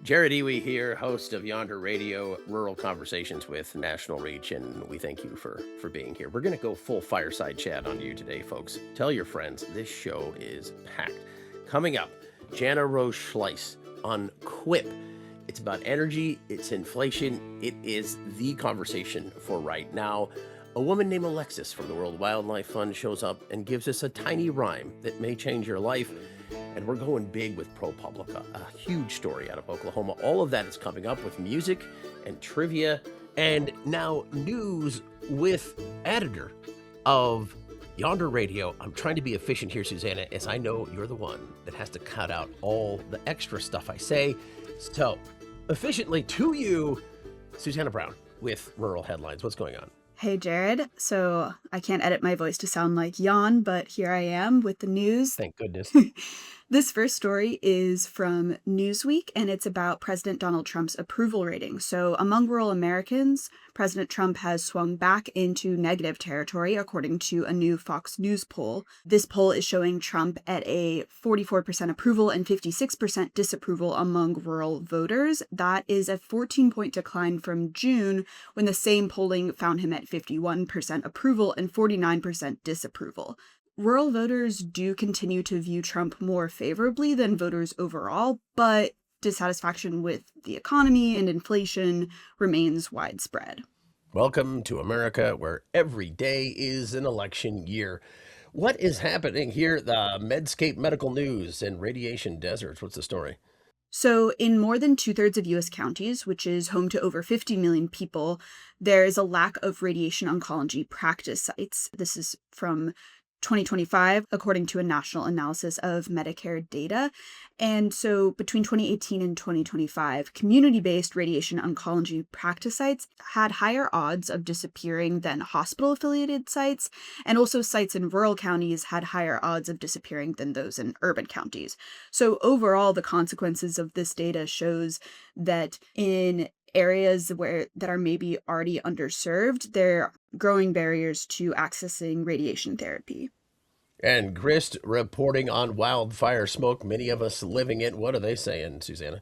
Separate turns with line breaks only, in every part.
Jared Iwi here, host of Yonder Radio, Rural Conversations with National Reach, and we thank you for being here. We're going to go full fireside chat on you today, folks. Tell your friends, this show is packed. Coming up, Jana Rose Scheils on Quip. It's about energy, it's inflation, it is the conversation for right now. A woman named Alexis from the World Wildlife Fund shows up and gives us a tiny rhyme that may change your life. And we're going big with ProPublica, a huge story out of Oklahoma. All of that is coming up with music and trivia and now news with editor of Yonder Radio. I'm trying to be efficient here, Susanna, as I know you're the one that has to cut out all the extra stuff I say. So, efficiently to you, Susanna Brown with Rural Headlines. What's going on?
Hey, Jared. So I can't edit my voice to sound like Jan, but here I am with the news.
Thank goodness.
This first story is from Newsweek, and it's about President Donald Trump's approval rating. So among rural Americans, President Trump has swung back into negative territory, according to a new Fox News poll. This poll is showing Trump at a 44% approval and 56% disapproval among rural voters. That is a 14-point decline from June, when the same polling found him at 51% approval and 49% disapproval. Rural voters do continue to view Trump more favorably than voters overall, but dissatisfaction with the economy and inflation remains widespread.
Welcome to America, where every day is an election year. What is happening here? The Medscape Medical News and Radiation Deserts. What's the story?
So in more than 2/3 of U.S. counties, which is home to over 50 million people, there is a lack of radiation oncology practice sites. This is from 2025, according to a national analysis of Medicare data. And so between 2018 and 2025, community-based radiation oncology practice sites had higher odds of disappearing than hospital-affiliated sites, and also sites in rural counties had higher odds of disappearing than those in urban counties. So overall, the consequences of this data shows that in areas that are maybe already underserved, there are growing barriers to accessing radiation therapy.
And Grist reporting on wildfire smoke, many of us living it. What are they saying, Susanna?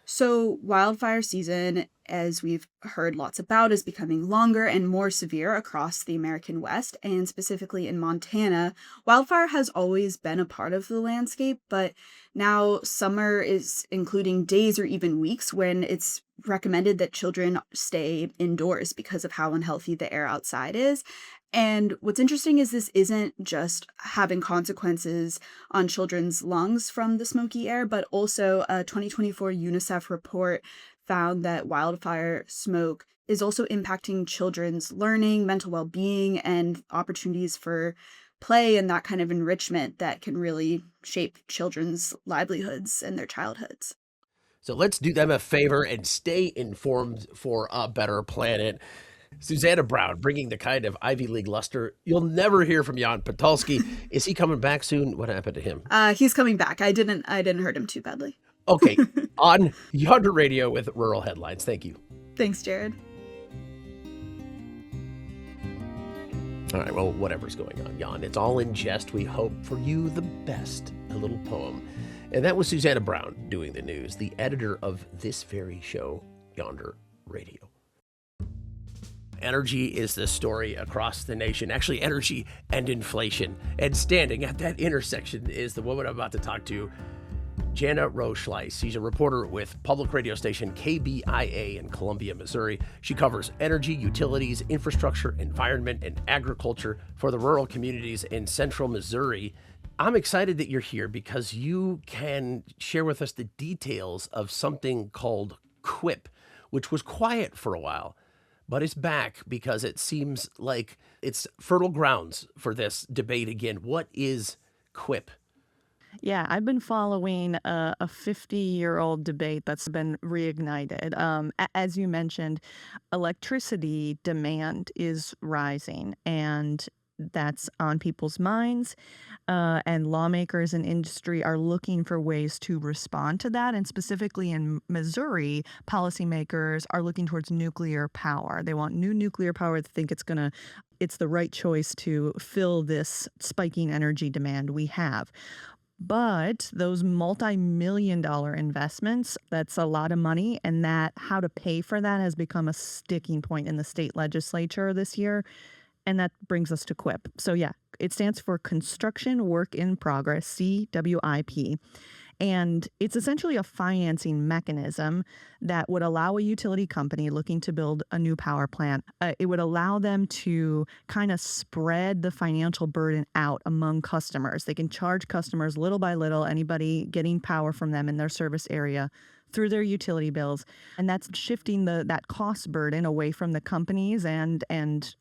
So wildfire season, as we've heard lots about, is becoming longer and more severe across the American West, and specifically in Montana. Wildfire has always been a part of the landscape, but now summer is including days or even weeks when it's recommended that children stay indoors because of how unhealthy the air outside is. And what's interesting is this isn't just having consequences on children's lungs from the smoky air, but also a 2024 UNICEF report found that wildfire smoke is also impacting children's learning, mental well-being, and opportunities for play and that kind of enrichment that can really shape children's livelihoods and their childhoods.
So let's do them a favor and stay informed for a better planet. Susanna Brown, bringing the kind of Ivy League luster you'll never hear from Jan Patulski. Is he coming back soon? What happened to him?
He's coming back. I didn't hurt him too badly.
Okay, on Yonder Radio with Rural Headlines. Thank you.
Thanks, Jared.
All right, well, whatever's going on, Jan, it's all in jest. We hope for you the best. A little poem. And that was Susanna Brown doing the news, the editor of this very show, Yonder Radio. Energy is the story across the nation. Actually, energy and inflation. And standing at that intersection is the woman I'm about to talk to, Jana Rose Scheils. She's a reporter with public radio station KBIA in Columbia, Missouri. She covers energy, utilities, infrastructure, environment, and agriculture for the rural communities in central Missouri. I'm excited that you're here because you can share with us the details of something called Quip, which was quiet for a while, but it's back because it seems like it's fertile grounds for this debate again. What is Quip?
Yeah, I've been following a 50-year-old debate that's been reignited. As you mentioned, electricity demand is rising, and that's on people's minds. And lawmakers and industry are looking for ways to respond to that. And specifically in Missouri, policymakers are looking towards nuclear power. They want new nuclear power. They think it's the right choice to fill this spiking energy demand we have. But those multi-million-dollar investments, that's a lot of money, and that how to pay for that has become a sticking point in the state legislature this year. And that brings us to CWIP. So yeah, it stands for Construction Work in Progress, CWIP. And it's essentially a financing mechanism that would allow a utility company looking to build a new power plant, it would allow them to kind of spread the financial burden out among customers. They can charge customers little by little, anybody getting power from them in their service area through their utility bills. And that's shifting that cost burden away from the companies and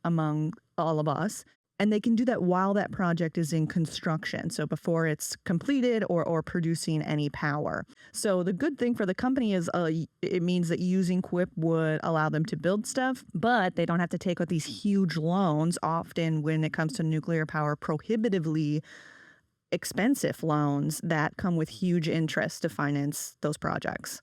among all of us. And they can do that while that project is in construction, so before it's completed or producing any power. So the good thing for the company is it means that using CWIP would allow them to build stuff, but they don't have to take out these huge loans, often when it comes to nuclear power, prohibitively expensive loans that come with huge interest to finance those projects.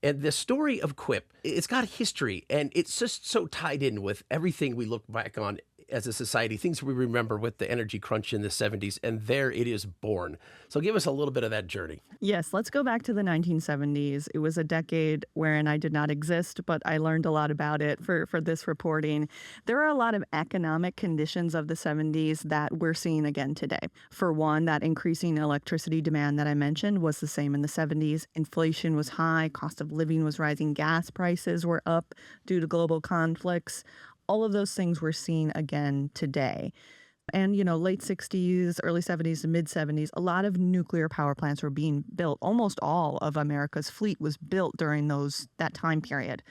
And the story of CWIP, it's got history, and it's just so tied in with everything we look back on as a society, things we remember with the energy crunch in the 70s, and there it is born. So give us a little bit of that journey.
Yes, let's go back to the 1970s. It was a decade wherein I did not exist, but I learned a lot about it for this reporting. There are a lot of economic conditions of the 70s that we're seeing again today. For one, that increasing electricity demand that I mentioned was the same in the 70s. Inflation was high, cost of living was rising, gas prices were up due to global conflicts. All of those things we're seeing again today. And, late 60s, early 70s, and mid 70s, a lot of nuclear power plants were being built. Almost all of America's fleet was built during that time period.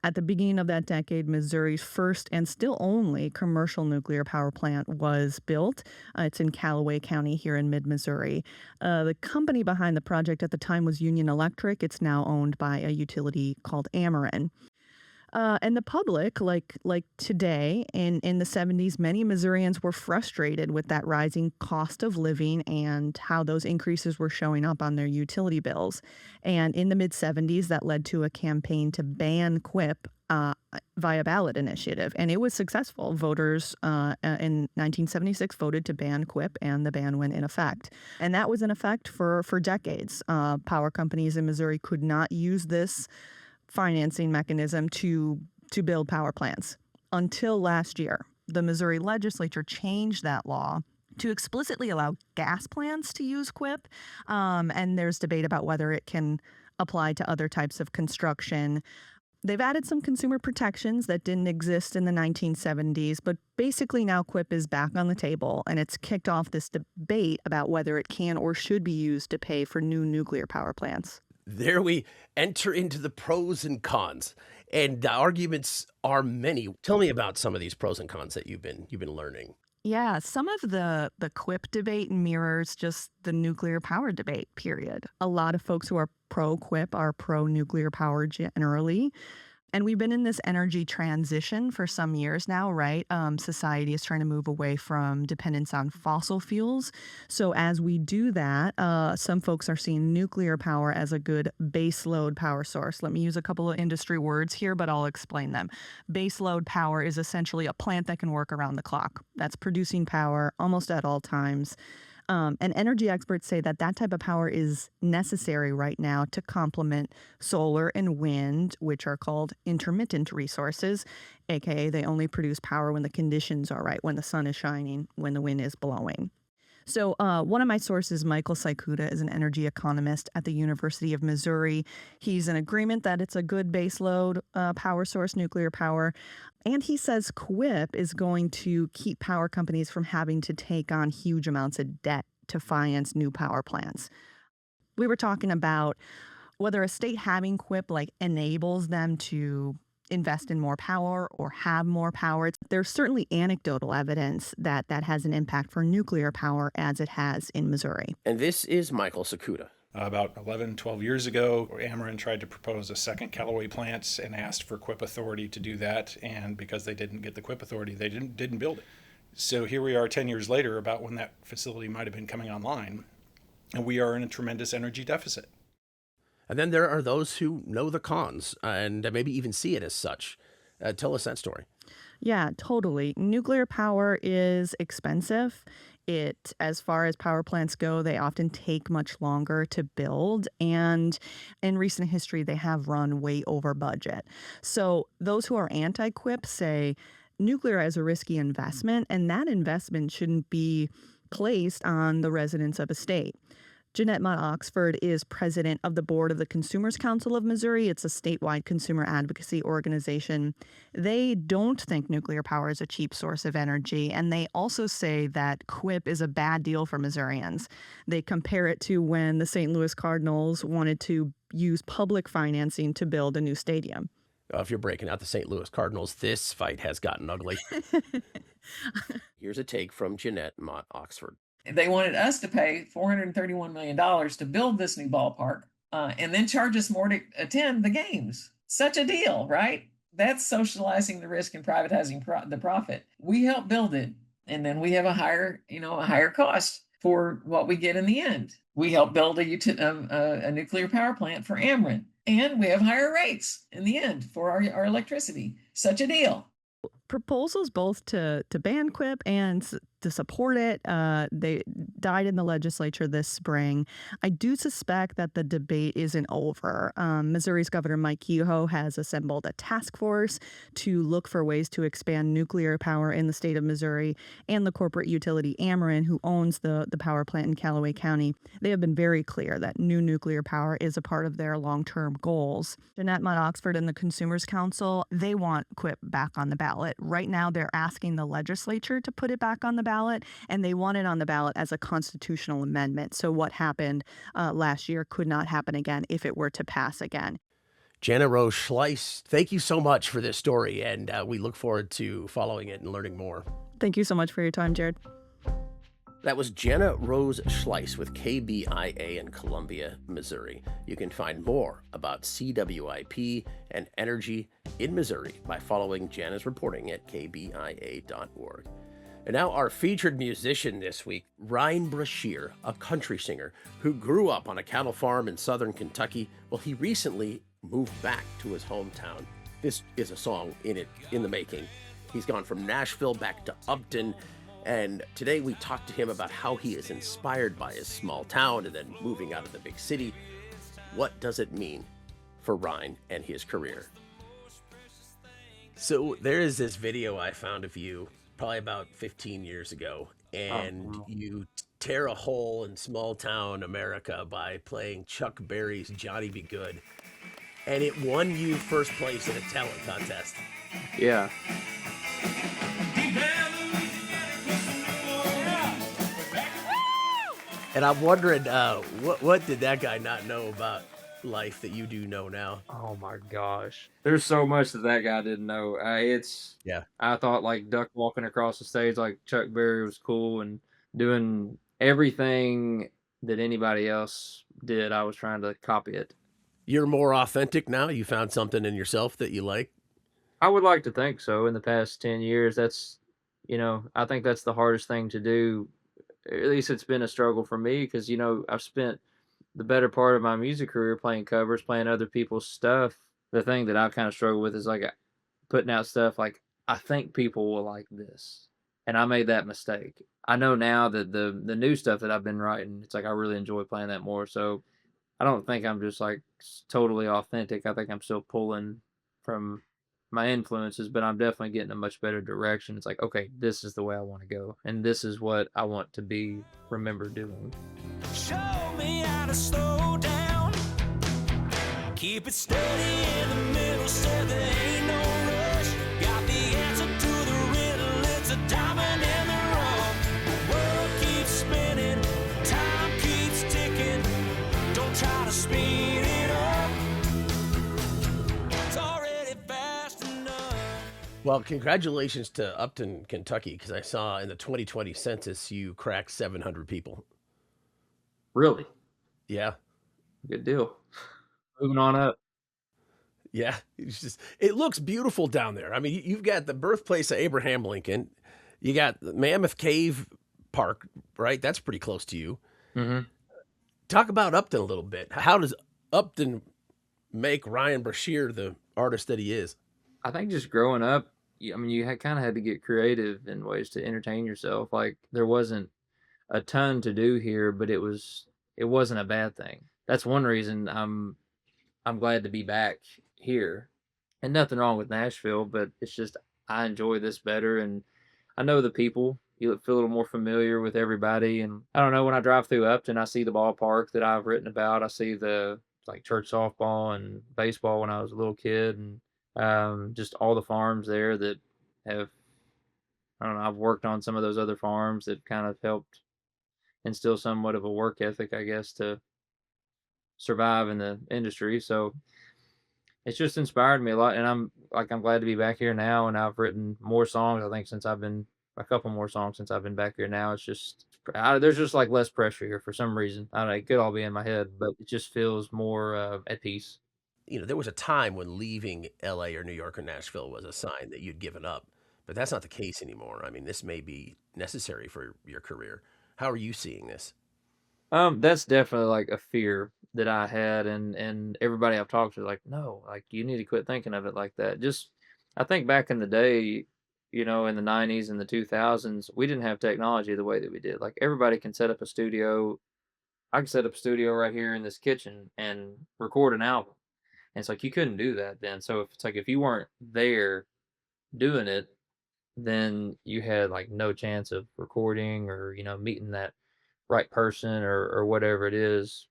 At the beginning of that decade, Missouri's first and still only commercial nuclear power plant was built. It's in Callaway County here in mid-Missouri. The company behind the project at the time was Union Electric. It's now owned by a utility called Ameren. And the public, like today, in the 70s, many Missourians were frustrated with that rising cost of living and how those increases were showing up on their utility bills. And in the mid-70s, that led to a campaign to ban CWIP via ballot initiative. And it was successful. Voters in 1976 voted to ban CWIP, and the ban went in effect. And that was in effect for decades. Power companies in Missouri could not use this financing mechanism to build power plants until last year. The Missouri legislature changed that law to explicitly allow gas plants to use CWIP, and there's debate about whether it can apply to other types of construction. They've added some consumer protections that didn't exist in the 1970s, but basically now CWIP is back on the table, and it's kicked off this debate about whether it can or should be used to pay for new nuclear power plants.
There we enter into the pros and cons, and the arguments are many. Tell me about some of these pros and cons that you've been learning.
Yeah, some of the CWIP debate mirrors just the nuclear power debate, period. A lot of folks who are pro-CWIP are pro-nuclear power generally. And we've been in this energy transition for some years now, right? Society is trying to move away from dependence on fossil fuels. So as we do that, some folks are seeing nuclear power as a good baseload power source. Let me use a couple of industry words here, but I'll explain them. Baseload power is essentially a plant that can work around the clock. That's producing power almost at all times. And energy experts say that type of power is necessary right now to complement solar and wind, which are called intermittent resources, aka they only produce power when the conditions are right, when the sun is shining, when the wind is blowing. So one of my sources, Michael Saikuda, is an energy economist at the University of Missouri. He's in agreement that it's a good baseload power source, nuclear power. And he says CWIP is going to keep power companies from having to take on huge amounts of debt to finance new power plants. We were talking about whether a state having CWIP enables them to invest in more power or have more power. There's certainly anecdotal evidence that has an impact for nuclear power as it has in Missouri.
And this is Michael Saikuda.
About 11, 12 years ago, Ameren tried to propose a second Callaway plant and asked for CWIP authority to do that. And because they didn't get the CWIP authority, they didn't build it. So here we are 10 years later, about when that facility might have been coming online, and we are in a tremendous energy deficit.
And then there are those who know the cons and maybe even see it as such. Tell us that story.
Yeah, totally. Nuclear power is expensive. As far as power plants go, they often take much longer to build, and in recent history, they have run way over budget. So those who are anti-QIP say nuclear is a risky investment, and that investment shouldn't be placed on the residents of a state. Jeanette Mott Oxford is president of the board of the Consumers Council of Missouri. It's a statewide consumer advocacy organization. They don't think nuclear power is a cheap source of energy, and they also say that QIP is a bad deal for Missourians. They compare it to when the St. Louis Cardinals wanted to use public financing to build a new stadium.
If you're breaking out the St. Louis Cardinals, this fight has gotten ugly. Here's a take from Jeanette Mott Oxford.
They wanted us to pay $431 million to build this new ballpark and then charge us more to attend the games. Such a deal, right? That's socializing the risk and privatizing the profit. We help build it, and then we have a higher cost for what we get in the end. We help build a nuclear power plant for Ameren, and we have higher rates in the end for our electricity. Such a deal.
Proposals both to ban QIP and to support it, they died in the legislature this spring. I do suspect that the debate isn't over. Missouri's Governor Mike Kehoe has assembled a task force to look for ways to expand nuclear power in the state of Missouri, and the corporate utility Ameren, who owns the power plant in Callaway County. They have been very clear that new nuclear power is a part of their long-term goals. Jeanette Mott Oxford and the Consumers Council, they want QIP back on the ballot. Right now, they're asking the legislature to put it back on the ballot, and they want it on the ballot as a constitutional amendment. So what happened last year could not happen again if it were to pass again.
Jana Rose Scheils, thank you so much for this story, and we look forward to following it and learning more.
Thank you so much for your time, Jared.
That was Jana Rose Scheils with KBIA in Columbia, Missouri. You can find more about CWIP and energy in Missouri by following Jana's reporting at kbia.org. And now our featured musician this week, Ryne Brashear, a country singer who grew up on a cattle farm in southern Kentucky. Well, he recently moved back to his hometown. This is a song in the making. He's gone from Nashville back to Upton, and today we talked to him about how he is inspired by his small town and then moving out of the big city. What does it mean for Ryne and his career? So there is this video I found of you probably about 15 years ago, and you tear a hole in small town America by playing Chuck Berry's Johnny Be Good, and it won you first place in a talent contest.
Yeah.
And I'm wondering, what did that guy not know about life that you do know now?
Oh my gosh. There's so much that guy didn't know. I thought like duck walking across the stage like Chuck Berry was cool and doing everything that anybody else did. I was trying to copy it.
You're more authentic now? You found something in yourself that you like?
I would like to think so. In the past 10 years, I think that's the hardest thing to do. At least it's been a struggle for me because, I've spent the better part of my music career playing covers, playing other people's stuff. The thing that I kind of struggle with is like putting out stuff like, I think people will like this. And I made that mistake. I know now that the new stuff that I've been writing, it's like I really enjoy playing that more. So I don't think I'm just like totally authentic. I think I'm still pulling from my influences, but I'm definitely getting a much better direction. It's like, okay, this is the way I want to go, and this is what I want to be remembered doing.
Show me how to slow down, keep it steady in the middle, said there ain't no rush, got the answer to the riddle, it's a diamond in the rough, the world keeps spinning, time keeps ticking, don't try to speed it up, it's already fast enough.
Well, congratulations to Upton, Kentucky, because I saw in the 2020 census you cracked 700 people.
Really?
Yeah.
Good deal. Moving on up.
Yeah. It looks beautiful down there. I mean, you've got the birthplace of Abraham Lincoln. You got the Mammoth Cave Park, right? That's pretty close to you.
Mm-hmm.
Talk about Upton a little bit. How does Upton make Ryne Brashear the artist that he is?
I think just growing up, you kind of had to get creative in ways to entertain yourself. Like there wasn't a ton to do here, but it wasn't a bad thing. That's one reason I'm glad to be back here. And nothing wrong with Nashville, but it's just I enjoy this better, and I know the people. You feel a little more familiar with everybody, and I don't know, when I drive through Upton, I see the ballpark that I've written about. I see the like church softball and baseball when I was a little kid, and just all the farms there that have, I don't know, I've worked on some of those other farms that kind of helped instill somewhat of a work ethic, I guess, to survive in the industry. So it's just inspired me a lot, and I'm glad to be back here now, and I've written more songs. I think since I've been a couple more songs since I've been back here now. It's just there's just like less pressure here for some reason. I don't know, it could all be in my head, but it just feels more at peace.
You know, there was a time when leaving LA or New York or Nashville was a sign that you'd given up, but that's not the case anymore. I mean, this may be necessary for your career. How are you seeing this?
That's definitely like a fear that I had, and everybody I've talked to, like, no, like you need to quit thinking of it like that. Just, I think back in the day, you know, in the 90s and the 2000s, we didn't have technology the way that we did. Like everybody can set up a studio. I can set up a studio right here in this kitchen and record an album. And it's like you couldn't do that then. So if it's like if you weren't there doing it, then you had like no chance of recording or, you know, meeting that right person or whatever it is.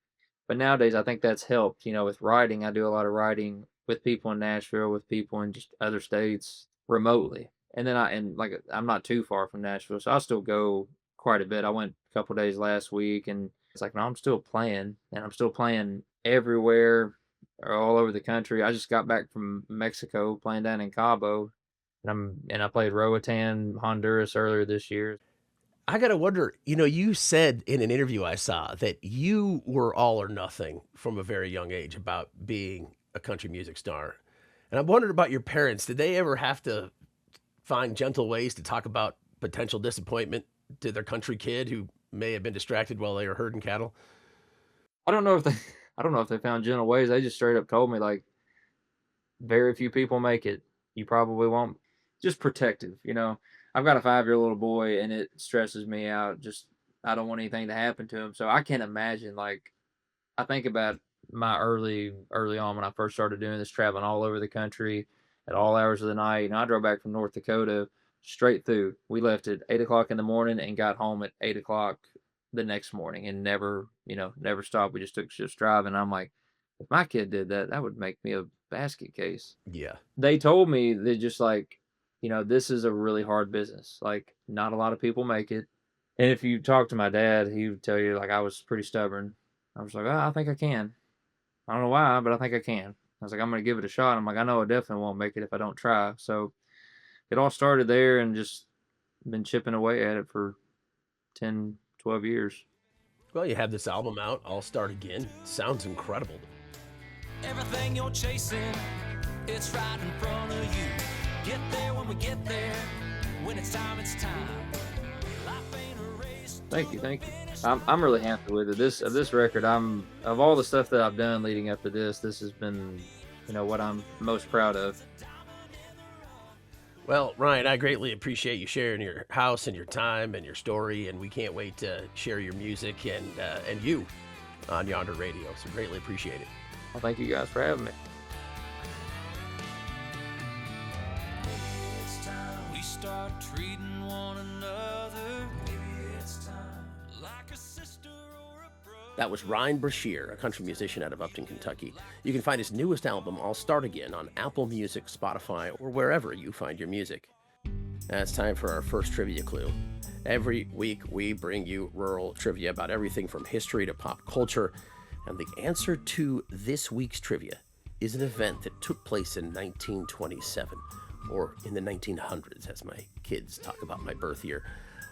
But nowadays, I think that's helped. You know, with writing, I do a lot of writing with people in Nashville, with people in just other states remotely. And then I'm not too far from Nashville, so I still go quite a bit. I went a couple days last week, and it's like, no, I'm still playing, and I'm still playing everywhere, or all over the country. I just got back from Mexico playing down in Cabo, and I played Roatan, Honduras earlier this year.
I got to wonder, you know, you said in an interview I saw that you were all or nothing from a very young age about being a country music star. And I'm wondering about your parents. Did they ever have to find gentle ways to talk about potential disappointment to their country kid who may have been distracted while they were herding cattle?
I don't know if they found gentle ways. They just straight up told me, like, very few people make it. You probably won't. Just protective, you know. I've got a 5-year-old little boy, and it stresses me out. Just, I don't want anything to happen to him. So I can't imagine, like, I think about my early on when I first started doing this, traveling all over the country at all hours of the night. And I drove back from North Dakota straight through. We left at 8 o'clock in the morning and got home at 8 o'clock the next morning, and never stopped. We just took shifts driving. I'm like, if my kid did that, that would make me a basket case.
Yeah.
They told me that, just like, you know, this is a really hard business. Like, not a lot of people make it. And if you talk to my dad, he would tell you, like, I was pretty stubborn. I was like, oh, I think I can. I don't know why, but I think I can. I was like, I'm going to give it a shot. I'm like, I know I definitely won't make it if I don't try. So it all started there, and just been chipping away at it for 10, 12 years.
Well, you have this album out, I'll Start Again. Sounds incredible.
Everything you're chasing, it's right in front of you. Get there when we get there. When it's time, it's time. Life ain't a race.
Thank you. I'm really happy with it. This record, of all the stuff that I've done leading up to this has been, you know, what I'm most proud of.
Well, Ryne, I greatly appreciate you sharing your house and your time and your story, and we can't wait to share your music and you on Yonder Radio. So greatly appreciate it.
Well, thank you guys for having me.
We start treating one another. Maybe it's time, like a sister or a brother.
That was Ryne Brashear, a country musician out of Upton, Kentucky. You can find his newest album, I'll Start Again, on Apple Music, Spotify, or wherever you find your music. Now it's time for our first trivia clue. Every week we bring you rural trivia about everything from history to pop culture. And the answer to this week's trivia is an event that took place in 1927, or in the 1900s, as my kids talk about my birth year,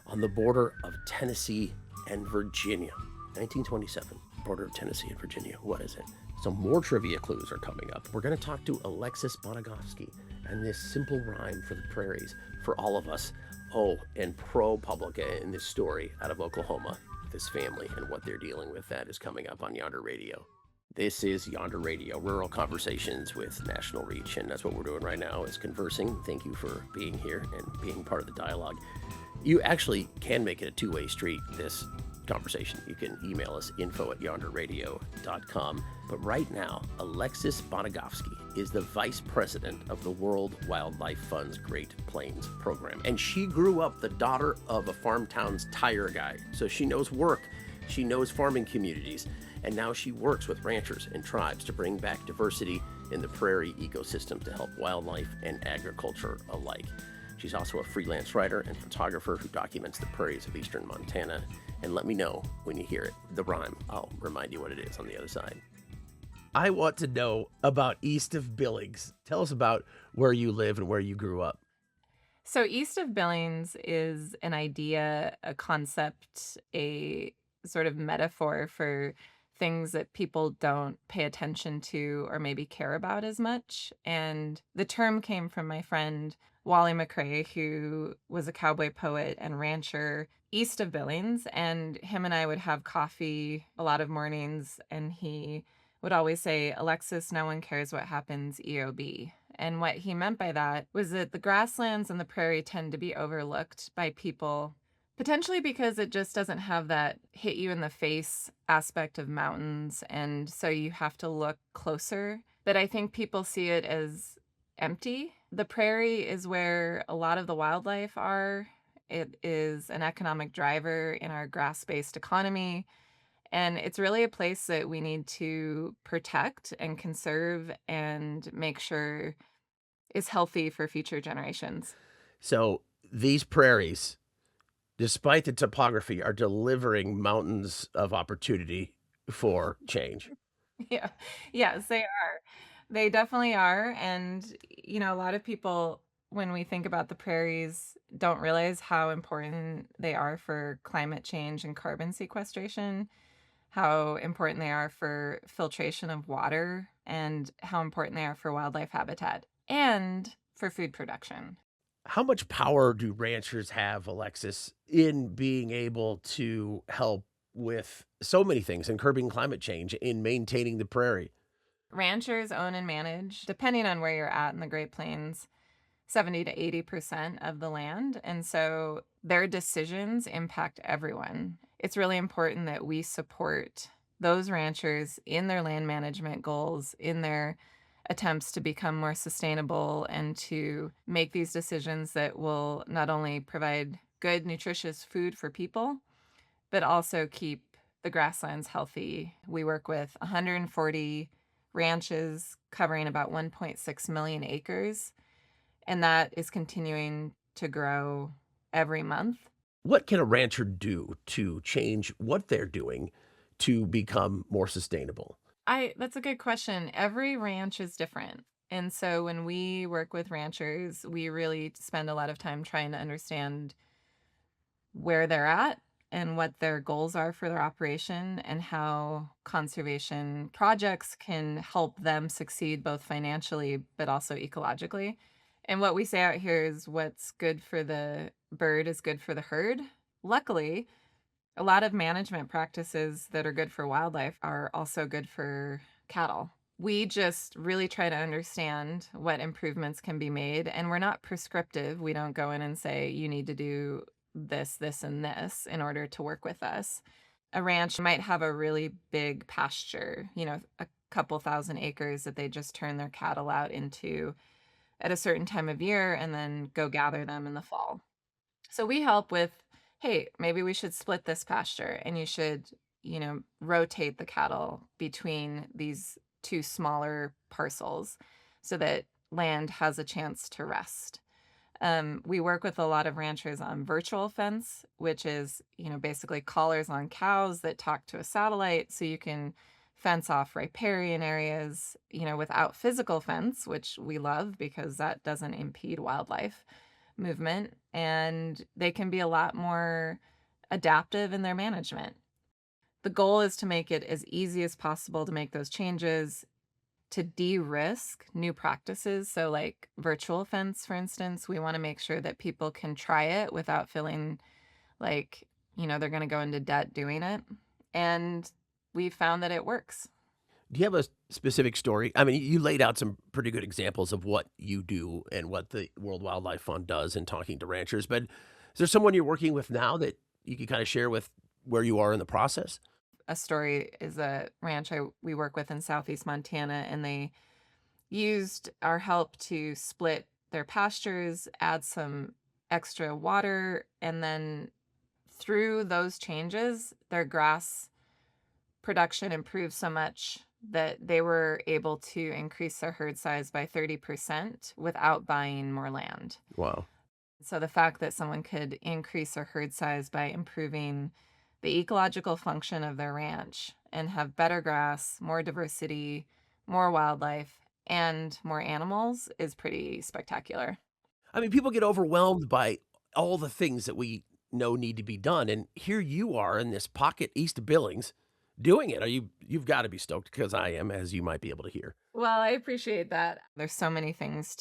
on the border of Tennessee and Virginia. 1927, border of Tennessee and Virginia. What is it? Some more trivia clues are coming up. We're going to talk to Alexis Bonogofsky and this simple rhyme for the prairies for all of us. Oh, and ProPublica in this story out of Oklahoma. This family and what they're dealing with, that is coming up on Yonder Radio. This is Yonder Radio, rural conversations with national reach, and that's what we're doing right now, is conversing. Thank you for being here and being part of the dialogue. You actually can make it a two-way street, this conversation. You can email us, info@yonderradio.com. But right now, Alexis Bonogofsky is the vice president of the World Wildlife Fund's Great Plains program. And she grew up the daughter of a farm town's tire guy. So she knows work, she knows farming communities, and now she works with ranchers and tribes to bring back diversity in the prairie ecosystem to help wildlife and agriculture alike. She's also a freelance writer and photographer who documents the prairies of eastern Montana. And let me know when you hear it, the rhyme. I'll remind you what it is on the other side. I want to know about east of Billings. Tell us about where you live and where you grew up.
So east of Billings is an idea, a concept, a sort of metaphor for things that people don't pay attention to or maybe care about as much. And the term came from my friend Wally McCrae, who was a cowboy poet and rancher east of Billings. And him and I would have coffee a lot of mornings, and he would always say, Alexis, no one cares what happens EOB. And what he meant by that was that the grasslands and the prairie tend to be overlooked by people, potentially because it just doesn't have that hit you in the face aspect of mountains. And so you have to look closer. But I think people see it as empty. The prairie is where a lot of the wildlife are. It is an economic driver in our grass-based economy. And it's really a place that we need to protect and conserve and make sure is healthy for future generations.
So these prairies, despite the topography, are delivering mountains of opportunity for change.
Yeah. Yes, they are. They definitely are. And, a lot of people, when we think about the prairies, don't realize how important they are for climate change and carbon sequestration, how important they are for filtration of water, and how important they are for wildlife habitat and for food production.
How much power do ranchers have, Alexis, in being able to help with so many things, in curbing climate change, in maintaining the prairie?
Ranchers own and manage, depending on where you're at in the Great Plains, 70 to 80% of the land. And so their decisions impact everyone. It's really important that we support those ranchers in their land management goals, in their attempts to become more sustainable and to make these decisions that will not only provide good, nutritious food for people, but also keep the grasslands healthy. We work with 140 ranches covering about 1.6 million acres, and that is continuing to grow every month.
What can a rancher do to change what they're doing to become more sustainable?
That's a good question. Every ranch is different. And so when we work with ranchers, we really spend a lot of time trying to understand where they're at and what their goals are for their operation and how conservation projects can help them succeed both financially but also ecologically. And what we say out here is what's good for the bird is good for the herd. Luckily, a lot of management practices that are good for wildlife are also good for cattle. We just really try to understand what improvements can be made, and we're not prescriptive. We don't go in and say, you need to do this, this, and this in order to work with us. A ranch might have a really big pasture, a couple thousand acres that they just turn their cattle out into at a certain time of year and then go gather them in the fall. So we help with, hey, maybe we should split this pasture and you should, rotate the cattle between these two smaller parcels so that land has a chance to rest. We work with a lot of ranchers on virtual fence, which is, basically collars on cows that talk to a satellite so you can fence off riparian areas, without physical fence, which we love because that doesn't impede wildlife movement. And they can be a lot more adaptive in their management. The goal is to make it as easy as possible to make those changes, to de-risk new practices. So like virtual fence, for instance, we want to make sure that people can try it without feeling like, they're going to go into debt doing it. And we found that it works.
Do you have a specific story? I mean, you laid out some pretty good examples of what you do and what the World Wildlife Fund does in talking to ranchers, but there someone you're working with now that you can kind of share with where you are in the process?
A story is a ranch we work with in southeast Montana, and they used our help to split their pastures, add some extra water, and then through those changes, their grass production improved so much that they were able to increase their herd size by 30% without buying more land.
Wow.
So the fact that someone could increase their herd size by improving the ecological function of their ranch and have better grass, more diversity, more wildlife, and more animals is pretty spectacular.
I mean, people get overwhelmed by all the things that we know need to be done. And here you are in this pocket east of Billings doing it. You've got to be stoked, because I am, as you might be able to hear.
Well, I appreciate that. There's so many things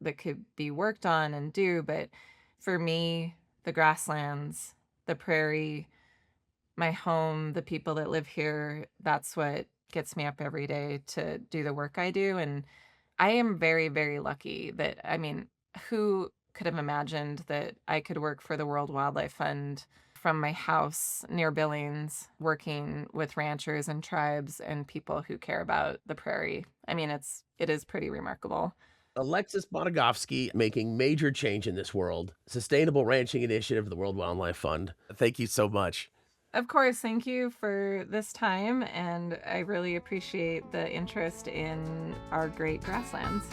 that could be worked on and do, but for me, the grasslands, the prairie, my home, the people that live here, that's what gets me up every day to do the work I do. And I am very, very lucky that, I mean, who could have imagined that I could work for the World Wildlife Fund from my house near Billings, working with ranchers and tribes and people who care about the prairie. I mean, it is pretty remarkable.
Alexis Bonogofsky, making major change in this world. Sustainable Ranching Initiative of the World Wildlife Fund. Thank you so much.
Of course, thank you for this time, and I really appreciate the interest in our great grasslands.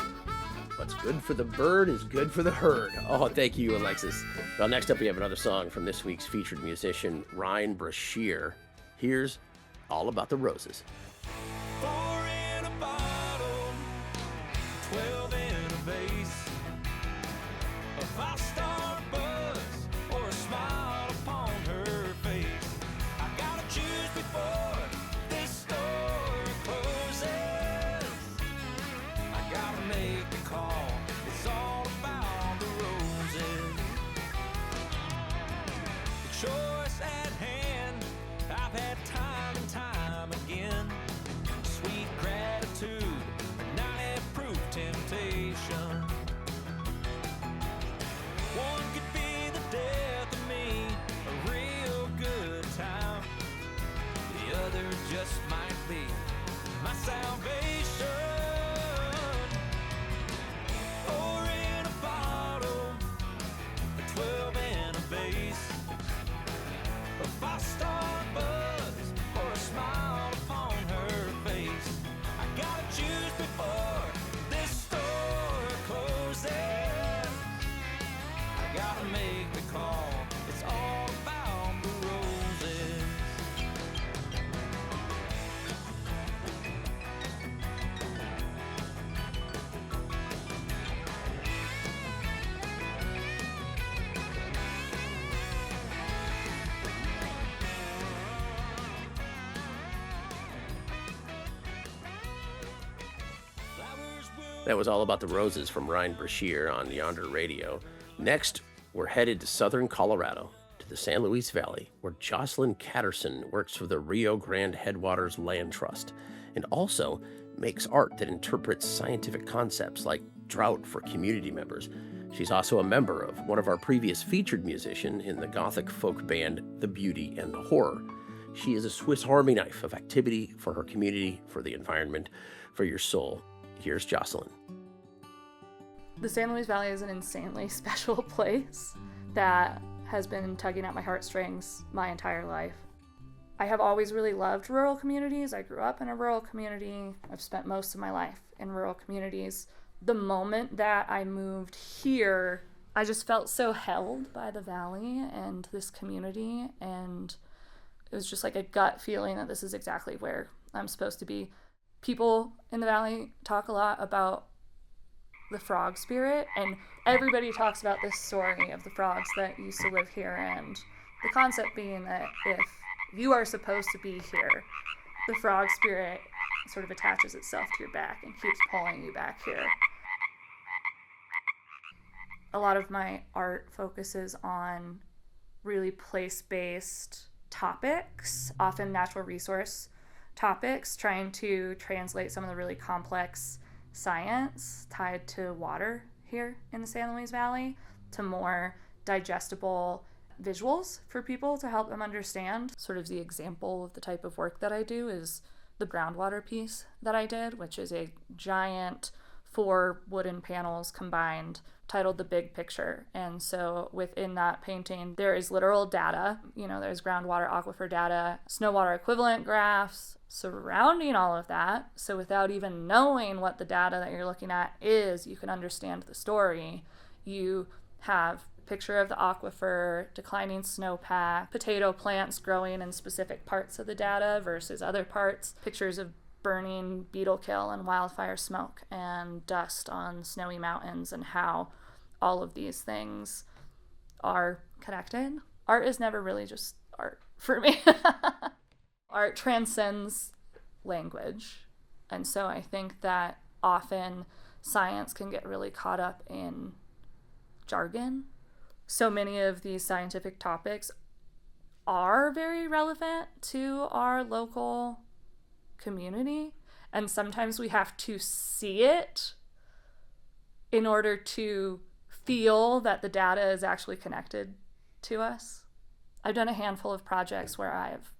What's good for the bird is good for the herd. Oh, thank you, Alexis. Well, next up, we have another song from this week's featured musician, Ryne Brashear. Here's All About the Roses.
4 in a bottle, 12 in a vase, a 5-star buzz or a smile upon her face. I gotta choose before this story closes. I gotta make the call. It's all about the roses. The choice at hand, I've had time and time again. Sweet gratitude, or 90-proof temptation. One could be the death of me, a real good time. The other just might be my salvation. 4 in a bottle, a 12 in a vase, a 5-star buzz or a smile upon her face. I gotta choose before this story closes. I gotta make the call. It's all about the roses.
That was All About the Roses from Ryne Brashear on Yonder Radio. Next, we're headed to southern Colorado, to the San Luis Valley, where Jocelyn Catterson works for the Rio Grande Headwaters Land Trust, and also makes art that interprets scientific concepts like drought for community members. She's also a member of one of our previous featured musicians in the Gothic folk band The Beauty and the Horror. She is a Swiss Army knife of activity for her community, for the environment, for your soul. Here's Jocelyn.
The San Luis Valley is an insanely special place that has been tugging at my heartstrings my entire life. I have always really loved rural communities. I grew up in a rural community. I've spent most of my life in rural communities. The moment that I moved here, I just felt so held by the valley and this community, and it was just like a gut feeling that this is exactly where I'm supposed to be. People in the valley talk a lot about the frog spirit, and everybody talks about this story of the frogs that used to live here, and the concept being that if you are supposed to be here, the frog spirit sort of attaches itself to your back and keeps pulling you back here. A lot of my art focuses on really place-based topics, often natural resource topics, trying to translate some of the really complex science tied to water here in the San Luis Valley to more digestible, visuals for people to help them understand. Sort of the example of the type of work that I do is the groundwater piece that I did, which is a giant 4 wooden panels combined, titled The Big Picture. And so within that painting, there is literal data. There's groundwater aquifer data, snow water equivalent graphs surrounding all of that. So without even knowing what the data that you're looking at is, you can understand the story. You have a picture of the aquifer, declining snowpack, potato plants growing in specific parts of the data versus other parts, pictures of burning beetle kill and wildfire smoke and dust on snowy mountains, and how all of these things are connected. Art is never really just art for me. Art transcends language. And so I think that often science can get really caught up in jargon. So many of these scientific topics are very relevant to our local community, and sometimes we have to see it in order to feel that the data is actually connected to us. I've done a handful of projects where I've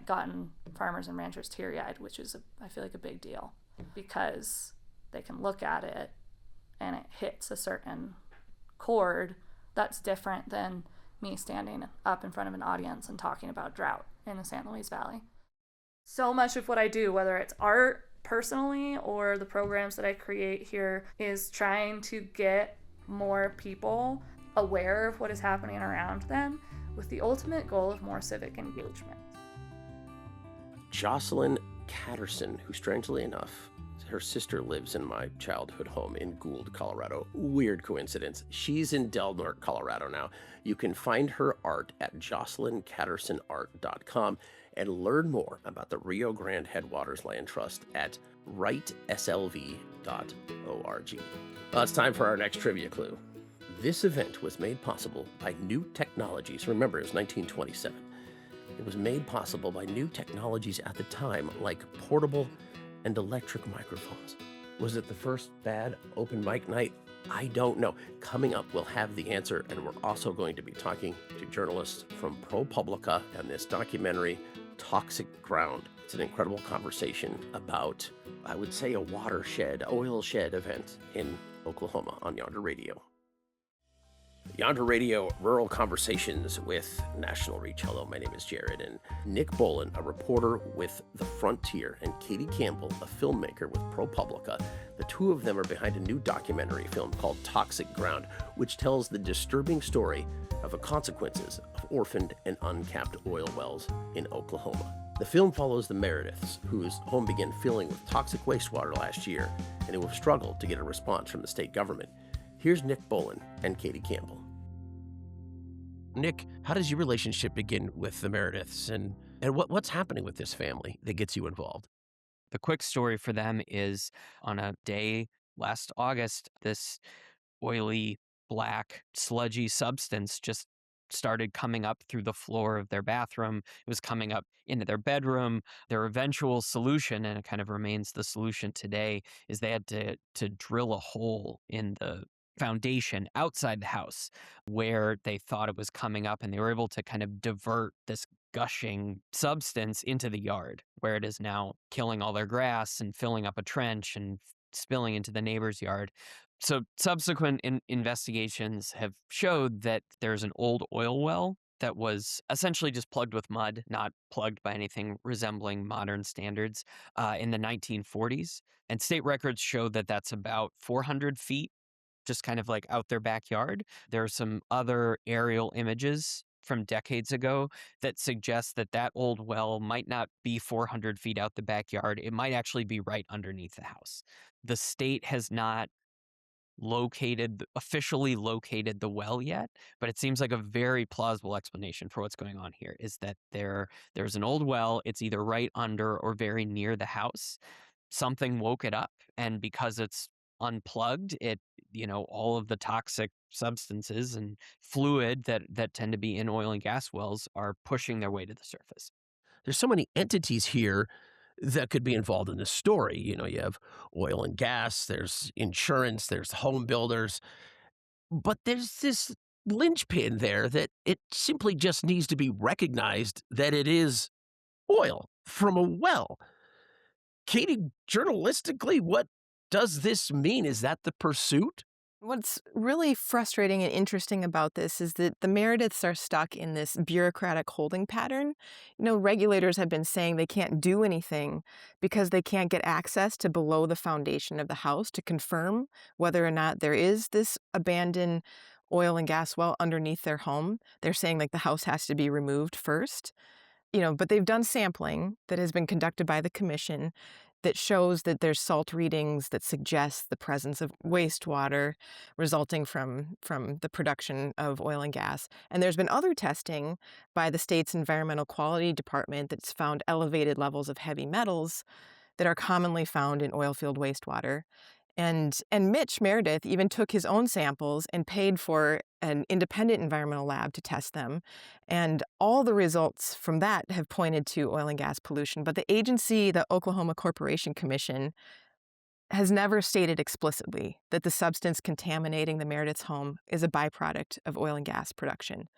gotten farmers and ranchers teary-eyed, which is I feel like a big deal, because they can look at it and it hits a certain chord that's different than me standing up in front of an audience and talking about drought in the San Luis Valley. So much of what I do, whether it's art personally or the programs that I create here, is trying to get more people aware of what is happening around them, with the ultimate goal of more civic engagement.
Jocelyn Catterson, who strangely enough, her sister lives in my childhood home in Gould, Colorado. Weird coincidence. She's in Del Norte, Colorado now. You can find her art at jocelyncattersonart.com and learn more about the Rio Grande Headwaters Land Trust at writeslv.org. Well, it's time for our next trivia clue. This event was made possible by new technologies. Remember, it was 1927. It was made possible by new technologies at the time, like portable and electric microphones. Was it the first bad open mic night? I don't know. Coming up, we'll have the answer, and we're also going to be talking to journalists from ProPublica and this documentary, Toxic Ground. It's an incredible conversation about, I would say, a watershed, oil shed event in Oklahoma on Yonder Radio. Yonder Radio, Rural Conversations with National Reach. Hello, my name is Jared, and Nick Bowlin, a reporter with The Frontier, and Katie Campbell, a filmmaker with ProPublica. The two of them are behind a new documentary film called Toxic Ground, which tells the disturbing story of the consequences of orphaned and uncapped oil wells in Oklahoma. The film follows the Merediths, whose home began filling with toxic wastewater last year, and who have struggled to get a response from the state government. Here's Nick Bowlin and Katie Campbell. Nick, how does your relationship begin with the Merediths, and what's happening with this family that gets you involved?
The quick story for them is on a day last August, this oily, black, sludgy substance just started coming up through the floor of their bathroom. It was coming up into their bedroom. Their eventual solution, and it kind of remains the solution today, is they had to drill a hole in the foundation outside the house where they thought it was coming up, and they were able to kind of divert this gushing substance into the yard, where it is now killing all their grass and filling up a trench and spilling into the neighbor's yard. So subsequent investigations have showed that there's an old oil well that was essentially just plugged with mud, not plugged by anything resembling modern standards, in the 1940s. And state records show that that's about 400 feet, just kind of like out their backyard. There are some other aerial images from decades ago that suggest that that old well might not be 400 feet out the backyard. It might actually be right underneath the house. The state has not officially located the well yet, but it seems like a very plausible explanation for what's going on here is that there's an old well. It's either right under or very near the house. Something woke it up, and because it's unplugged, all of the toxic substances and fluid that tend to be in oil and gas wells are pushing their way to the surface.
There's so many entities here that could be involved in this story. You have oil and gas, there's insurance, there's home builders, but there's this linchpin there that it simply just needs to be recognized that it is oil from a well. Katie, journalistically, what does this mean? Is that the pursuit?
What's really frustrating and interesting about this is that the Merediths are stuck in this bureaucratic holding pattern. Regulators have been saying they can't do anything because they can't get access to below the foundation of the house to confirm whether or not there is this abandoned oil and gas well underneath their home. They're saying the house has to be removed first. But they've done sampling that has been conducted by the commission that shows that there's salt readings that suggest the presence of wastewater resulting from the production of oil and gas. And there's been other testing by the state's Environmental Quality Department that's found elevated levels of heavy metals that are commonly found in oil field wastewater. And Mitch Meredith even took his own samples and paid for an independent environmental lab to test them. And all the results from that have pointed to oil and gas pollution. But the agency, the Oklahoma Corporation Commission, has never stated explicitly that the substance contaminating the Meredith's home is a byproduct of oil and gas production.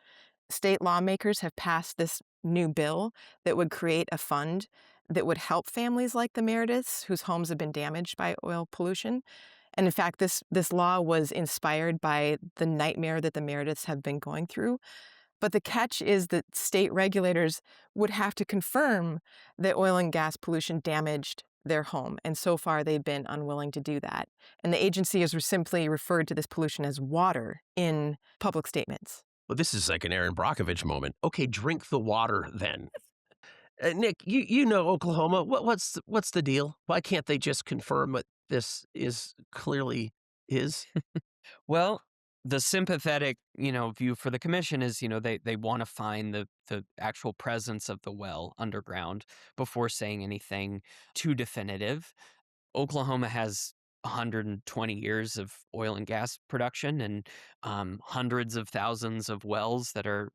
State lawmakers have passed this new bill that would create a fund that would help families like the Merediths whose homes have been damaged by oil pollution. And in fact, this law was inspired by the nightmare that the Merediths have been going through. But the catch is that state regulators would have to confirm that oil and gas pollution damaged their home. And so far, they've been unwilling to do that. And the agency has simply referred to this pollution as water in public statements.
Well, this is like an Aaron Brockovich moment. Okay, drink the water then. Nick, you know Oklahoma. What's the deal? Why can't they just confirm what this is clearly is?
Well, the sympathetic, view for the commission is, they want to find the actual presence of the well underground before saying anything too definitive. Oklahoma has 120 years of oil and gas production and hundreds of thousands of wells that are,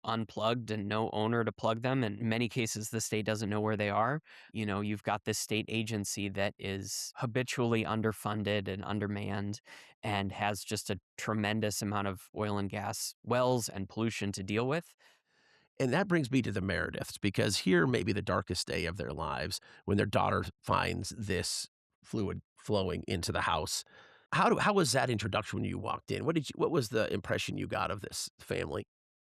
unplugged and no owner to plug them. And in many cases, the state doesn't know where they are. You've got this state agency that is habitually underfunded and undermanned and has just a tremendous amount of oil and gas wells and pollution to deal with.
And that brings me to the Merediths, because here may be the darkest day of their lives when their daughter finds this fluid flowing into the house. How was that introduction when you walked in? What was the impression you got of this family?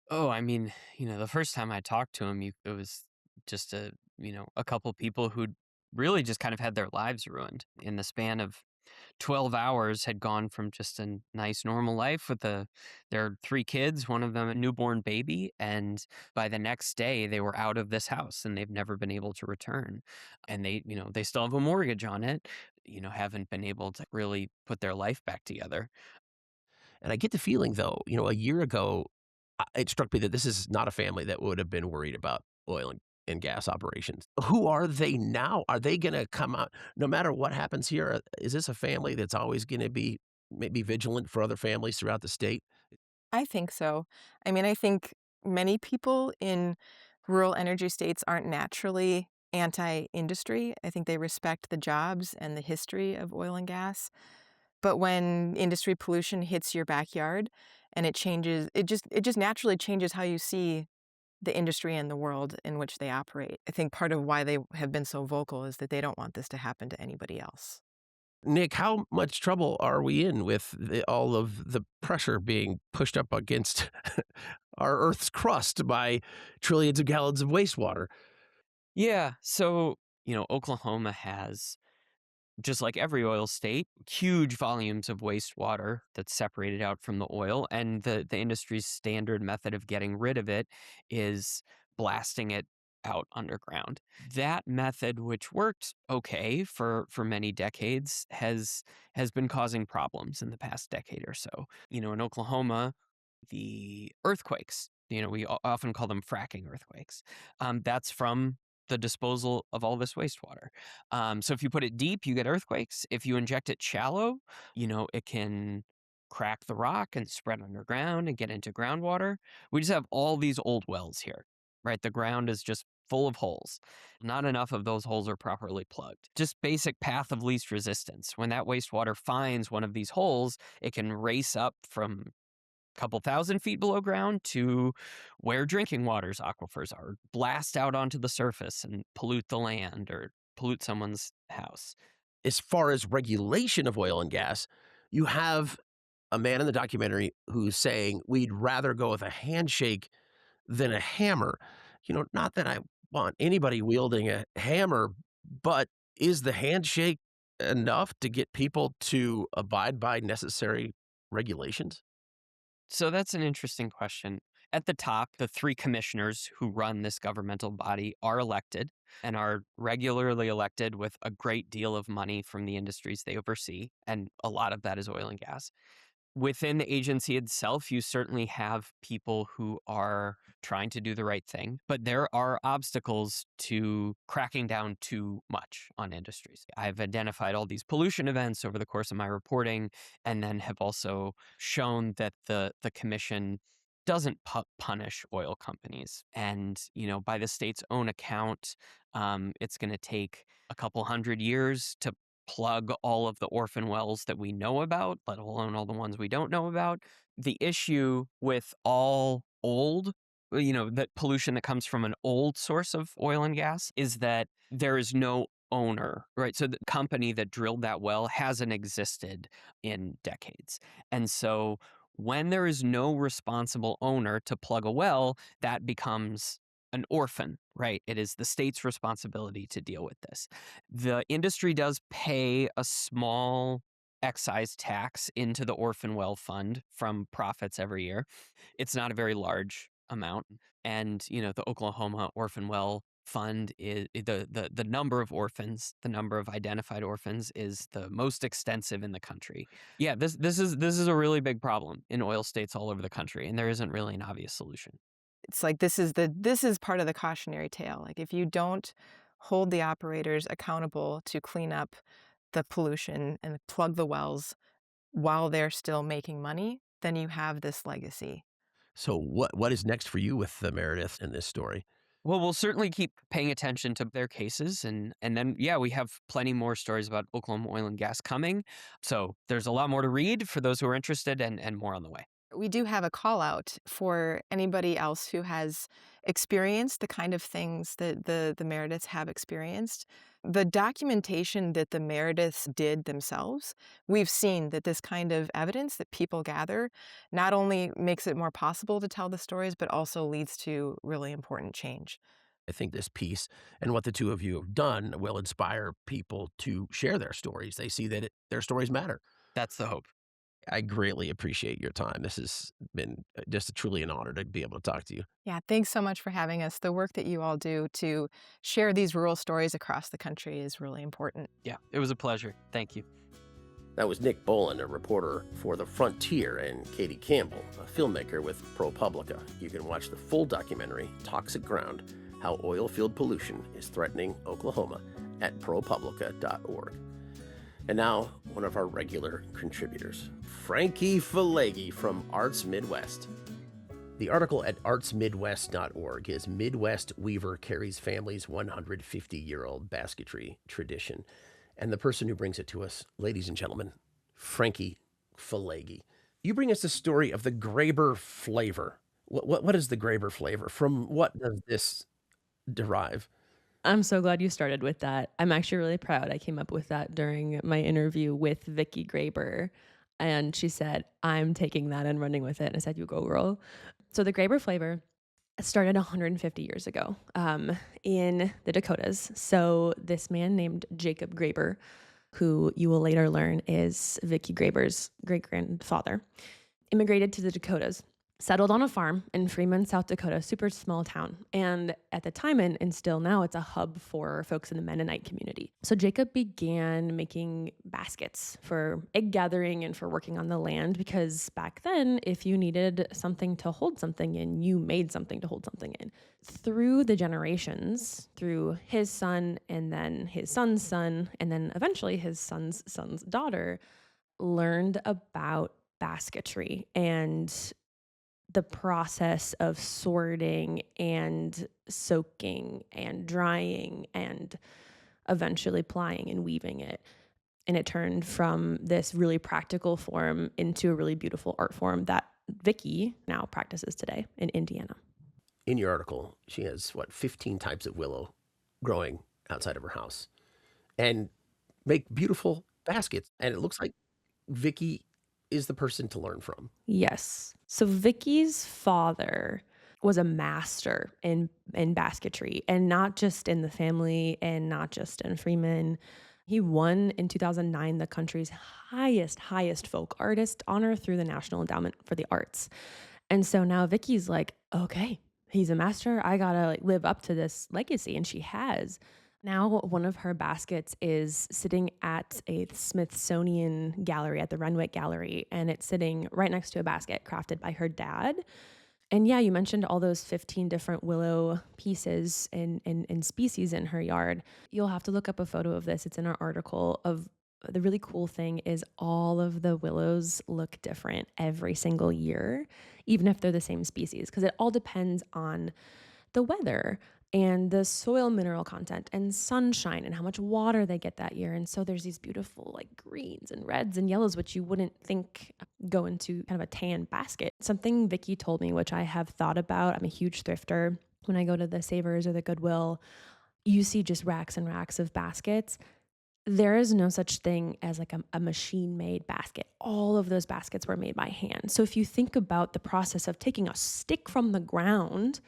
Oh, I mean, the first time I talked to him, it was just a couple people who'd really just kind of had their lives ruined in the span of 12 hours, had gone from just a nice normal life with their 3 kids, one of them a newborn baby, and by the next day they were out of this house and they've never been able to return. And they still have a mortgage on it, haven't been able to really put their life back together.
And I get the feeling, though, a year ago, it struck me that this is not a family that would have been worried about oil and gas operations. Who are they now? Are they going to come out no matter what happens here? Is this a family that's always going to be maybe vigilant for other families throughout the state?
I think so. I mean, I think many people in rural energy states aren't naturally anti-industry. I think they respect the jobs and the history of oil and gas. But when industry pollution hits your backyard and it just naturally changes how you see the industry and the world in which they operate. I think part of why they have been so vocal is that they don't want this to happen to anybody else.
Nick, how much trouble are we in with all of the pressure being pushed up against our Earth's crust by trillions of gallons of wastewater?
Yeah, so, Oklahoma has, just like every oil state, huge volumes of wastewater that's separated out from the oil. And the industry's standard method of getting rid of it is blasting it out underground. That method, which worked okay for many decades, has been causing problems in the past decade or so. In Oklahoma, the earthquakes, we often call them fracking earthquakes. That's from the disposal of all this wastewater. So if you put it deep, you get earthquakes. If you inject it shallow, it can crack the rock and spread underground and get into groundwater. We just have all these old wells here, right? The ground is just full of holes. Not enough of those holes are properly plugged. Just basic path of least resistance. When that wastewater finds one of these holes, it can race up from couple thousand feet below ground to where drinking water's aquifers are, blast out onto the surface and pollute the land or pollute someone's house.
As far as regulation of oil and gas, you have a man in the documentary who's saying we'd rather go with a handshake than a hammer. Not that I want anybody wielding a hammer, but is the handshake enough to get people to abide by necessary regulations?
So that's an interesting question. At the top, the three commissioners who run this governmental body are elected and are regularly elected with a great deal of money from the industries they oversee. And a lot of that is oil and gas. Within the agency itself, you certainly have people who are trying to do the right thing, but there are obstacles to cracking down too much on industries. I've identified all these pollution events over the course of my reporting, and then have also shown that the commission doesn't punish oil companies. And, by the state's own account, it's going to take a couple hundred years to plug all of the orphan wells that we know about, let alone all the ones we don't know about. The issue with all old, that pollution that comes from an old source of oil and gas is that there is no owner, right? So the company that drilled that well hasn't existed in decades. And so when there is no responsible owner to plug a well, that becomes an orphan, right? It is the state's responsibility to deal with this. The industry does pay a small excise tax into the orphan well fund from profits every year. It's not a very large amount. And, the Oklahoma Orphan Well Fund is the number of orphans, the number of identified orphans is the most extensive in the country. Yeah, this is a really big problem in oil states all over the country, and there isn't really an obvious solution.
It's like this is part of the cautionary tale. Like if you don't hold the operators accountable to clean up the pollution and plug the wells while they're still making money, then you have this legacy.
So what is next for you with the Meredith in this story?
Well, we'll certainly keep paying attention to their cases. And then, we have plenty more stories about Oklahoma oil and gas coming. So there's a lot more to read for those who are interested and more on the way.
We do have a call out for anybody else who has experienced the kind of things that the Merediths have experienced. The documentation that the Merediths did themselves, we've seen that this kind of evidence that people gather not only makes it more possible to tell the stories, but also leads to really important change.
I think this piece and what the two of you have done will inspire people to share their stories. They see that their stories matter.
That's the hope.
I greatly appreciate your time. This has been just truly an honor to be able to talk to you.
Yeah, thanks so much for having us. The work that you all do to share these rural stories across the country is really important.
Yeah, it was a pleasure. Thank you.
That was Nick Bowlin, a reporter for The Frontier, and Katie Campbell, a filmmaker with ProPublica. You can watch the full documentary, Toxic Ground, How Oil Field Pollution is Threatening Oklahoma, at ProPublica.org. And now, one of our regular contributors, Frankie Felegy from Arts Midwest. The article at artsmidwest.org is Midwest Weaver Carries Family's 150-year-old basketry tradition. And the person who brings it to us, ladies and gentlemen, Frankie Felegy. You bring us the story of the Graber flavor. What is the Graber flavor? From what does this derive?
I'm so glad you started with that. I'm actually really proud. I came up with that during my interview with Vicki Graber, and she said, I'm taking that and running with it. And I said, you go, girl. So the Graber flavor started 150 years ago in the Dakotas. So this man named Jacob Graber, who you will later learn is Vicki Graber's great-grandfather, immigrated to the Dakotas, settled on a farm in Freeman, South Dakota, super small town. And at the time, and still now, it's a hub for folks in the Mennonite community. So Jacob began making baskets for egg gathering and for working on the land, because back then, if you needed something to hold something in, you made something to hold something in. Through the generations, through his son, and then his son's son, and then eventually his son's daughter, learned about basketry and the process of sorting and soaking and drying and eventually plying and weaving it. And it turned from this really practical form into a really beautiful art form that Vicky now practices today in Indiana.
In your article, she has, 15 types of willow growing outside of her house and make beautiful baskets. And it looks like Vicky is the person to learn from.
Yes. So Vicky's father was a master in basketry, and not just in the family and not just in Freeman. He won in 2009 the country's highest folk artist honor through the National Endowment for the Arts. And so now Vicky's like, okay, he's a master. I gotta live up to this legacy. And she has. Now one of her baskets is sitting at a Smithsonian gallery at the Renwick Gallery, and it's sitting right next to a basket crafted by her dad. And yeah, you mentioned all those 15 different willow pieces and species in her yard. You'll have to look up a photo of this. It's in our article. Of the really cool thing is all of the willows look different every single year, even if they're the same species, because it all depends on the weather and the soil mineral content and sunshine and how much water they get that year. And so there's these beautiful like greens and reds and yellows, which you wouldn't think go into kind of a tan basket. Something Vicky told me, which I have thought about. I'm a huge thrifter. When I go to the Savers or the Goodwill, you see just racks and racks of baskets. There is no such thing as like a machine-made basket. All of those baskets were made by hand. So if you think about the process of taking a stick from the ground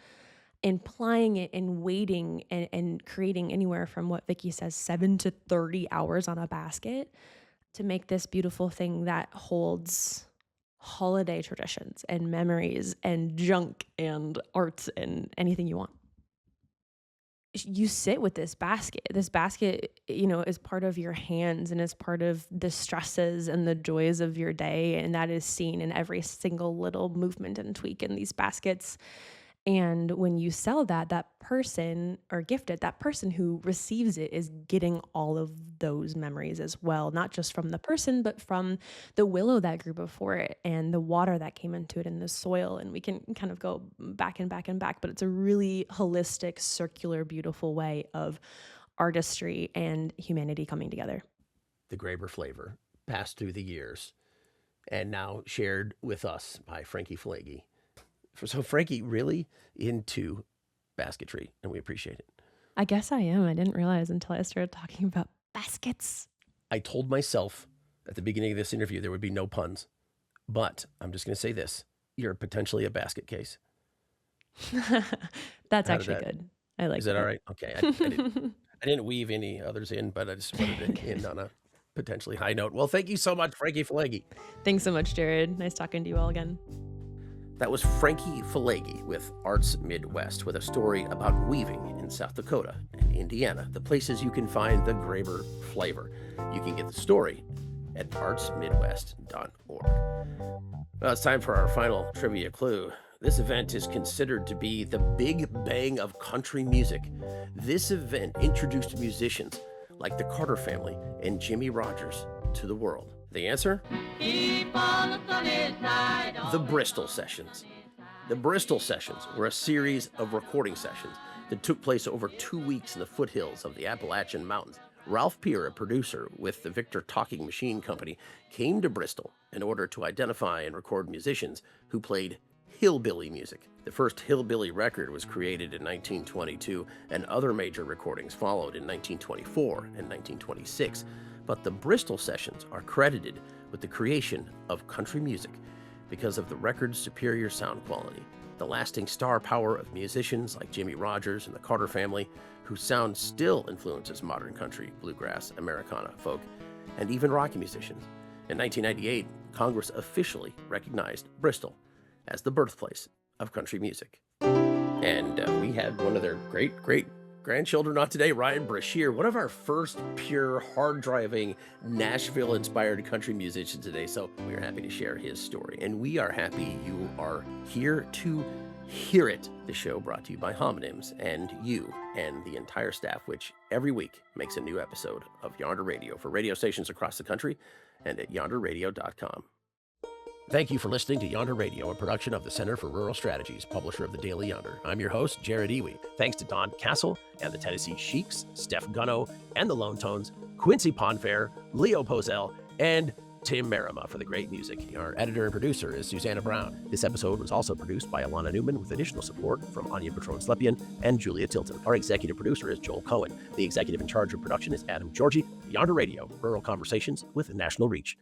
and plying it and waiting and creating anywhere from what Vicky says, 7 to 30 hours on a basket to make this beautiful thing that holds holiday traditions and memories and junk and art and anything you want. You sit with this basket. This basket, is part of your hands and is part of the stresses and the joys of your day. And that is seen in every single little movement and tweak in these baskets. And when you sell that person or gift it, that person who receives it is getting all of those memories as well, not just from the person, but from the willow that grew before it and the water that came into it and the soil. And we can kind of go back and back and back, but it's a really holistic, circular, beautiful way of artistry and humanity coming together.
The Graber flavor passed through the years and now shared with us by Frankie felegy. So Frankie, really into basketry, and we appreciate it.
I guess I am. I didn't realize until I started talking about baskets.
I told myself at the beginning of this interview there would be no puns, but I'm just going to say this. You're potentially a basket case.
That's actually good. I like that.
Is that all right? Okay. I didn't weave any others in, but I just wanted to end on a potentially high note. Well, thank you so much, Frankie felegy.
Thanks so much, Jared. Nice talking to you all again.
That was Frankie felegy with Arts Midwest, with a story about weaving in South Dakota and Indiana, the places you can find the Graber flavor. You can get the story at artsmidwest.org. Well, it's time for our final trivia clue. This event is considered to be the Big Bang of country music. This event introduced musicians like the Carter family and Jimmie Rodgers to the world. The answer? The Bristol Sessions. The Bristol Sessions were a series of recording sessions that took place over 2 weeks in the foothills of the Appalachian Mountains. Ralph Peer, a producer with the Victor Talking Machine Company, came to Bristol in order to identify and record musicians who played hillbilly music. The first hillbilly record was created in 1922, and other major recordings followed in 1924 and 1926. But the Bristol Sessions are credited with the creation of country music because of the record's superior sound quality, the lasting star power of musicians like Jimmie Rodgers and the Carter family, whose sound still influences modern country, bluegrass, Americana, folk, and even rock musicians. In 1998, Congress officially recognized Bristol as the birthplace of country music. And we had one of their great-grandchildren on today, Ryne Brashear, one of our first pure, hard-driving, Nashville-inspired country musicians today. So we are happy to share his story. And we are happy you are here to hear it. The show brought to you by Homonyms and you and the entire staff, which every week makes a new episode of Yonder Radio for radio stations across the country and at yonderradio.com. Thank you for listening to Yonder Radio, a production of the Center for Rural Strategies, publisher of the Daily Yonder. I'm your host, Jared Iwi. Thanks to Don Castle and the Tennessee Sheiks, Steph Gunno and the Lone Tones, Quincy Ponfair, Leo Pozell, and Tim Merima for the great music. Our editor and producer is Susanna Brown. This episode was also produced by Alana Newman with additional support from Anya Patron-Slepian and Julia Tilton. Our executive producer is Joel Cohen. The executive in charge of production is Adam Georgie. Yonder Radio, Rural Conversations with National Reach.